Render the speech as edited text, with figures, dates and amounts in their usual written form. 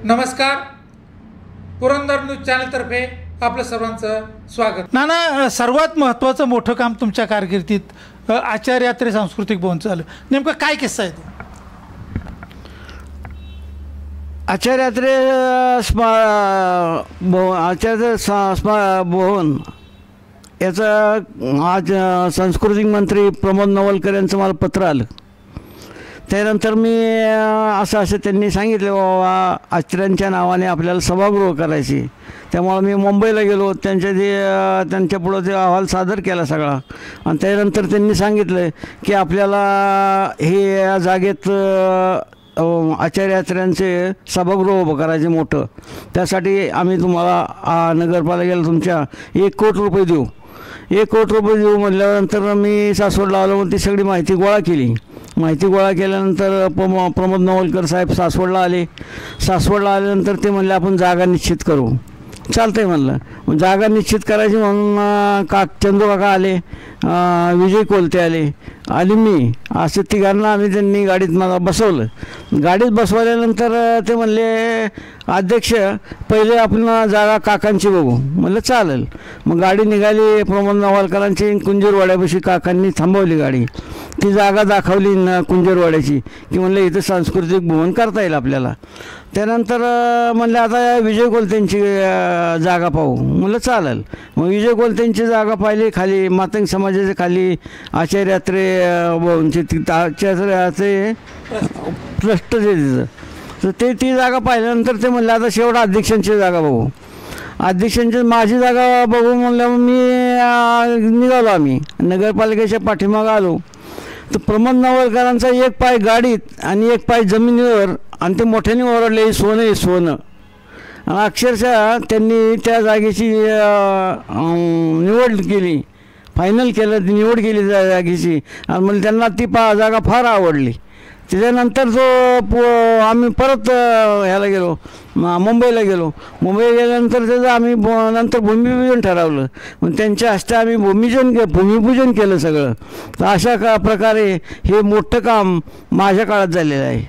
नमस्कार, पुरंदर न्यूज चॅनलतर्फे आपलं सर्वांचं स्वागत। नाना, सर्वात महत्त्वाचं मोठं काम तुमच्या कारकिर्दीत आचार्य यात्रे सांस्कृतिक भवन झालं, नेमकं काय किस्सा आहे तो? आचार्य यात्रे भवन याचं आज सांस्कृतिक मंत्री प्रमोद नवलकर यांचं मला पत्र आलं। त्यानंतर मी असं त्यांनी सांगितलं बाबा आचार्यांच्या नावाने आपल्याला सभागृह करायची, त्यामुळे मी मुंबईला गेलो, त्यांच्या पुढं ते अहवाल सादर केला सगळा। आणि त्यानंतर त्यांनी सांगितलं की आपल्याला हे या जागेत आचार्य यात्र्यांचे सभागृह उभं करायचे मोठं, त्यासाठी आम्ही तुम्हाला नगरपालिकेला तुमच्या 1 कोटी रुपये देऊ। 1 कोटी रुपये देऊ म्हटल्यानंतर मी सासवडला आलो, ती सगळी माहिती गोळा केली। माहिती गोळा केल्यानंतर प्रमोद नवलकर साहेब सासवडला आले। सासवडला आल्यानंतर ते म्हणले आपण जागा निश्चित करू। चालतंय म्हणलं। जागा निश्चित करायची म्हणून चंदू काका आले, विजय कोलते आले आणि मी असं तिघांना त्यांनी गाडीत मला बसवलं। गाडीत बसवल्यानंतर ते म्हणले अध्यक्ष पहिले आपण जागा काकांची बघू। म्हणलं चालेल। मग गाडी निघाली प्रमोद नवलकरांची, कुंजीरवाड्यापाशी काकांनी थांबवली गाडी। ती जागा दाखवली कुंजीरवाड्याची की म्हणलं इथं सांस्कृतिक भवन करता येईल आपल्याला। त्यानंतर म्हणलं आता विजय कोलतेंची जागा पाहू। म्हणलं चालेल। मग विजय कोलतेंची जागा पाहिली, खाली मातंग समाजाच्या खाली आचार्य यात्रे भवनचे आचार्याचे ट्रस्ट जे तिथं, तर ती जागा पाहिल्यानंतर ते म्हणलं आता शेवटा अध्यक्षांची जागा बघू। अध्यक्षांची माझी जागा बघू म्हणल्यावर मी निघालो। आम्ही नगरपालिकेच्या पाठीमागं आलो तर प्रमोद नवलकरांचा 1 पाय गाडीत आणि 1 पाय जमिनीवर, आणि ते मोठ्याने ओरडले सोनं आहे सोनं। आणि अक्षरशः त्यांनी त्या जागेची निवड केली, फायनल केलं, निवड केली त्या जागेची। आणि म्हणजे त्यांना ती जागा फार आवडली। त्याच्यानंतर आम्ही परत ह्याला गेलो, मुंबईला गेलो। मुंबईला गेल्यानंतर त्याचं आम्ही नंतर भूमिपूजन ठरवलं। मग त्यांच्या हस्ते आम्ही भूमिपूजन केलं सगळं। तर अशा प्रकारे हे मोठं काम माझ्या काळात झालेलं आहे।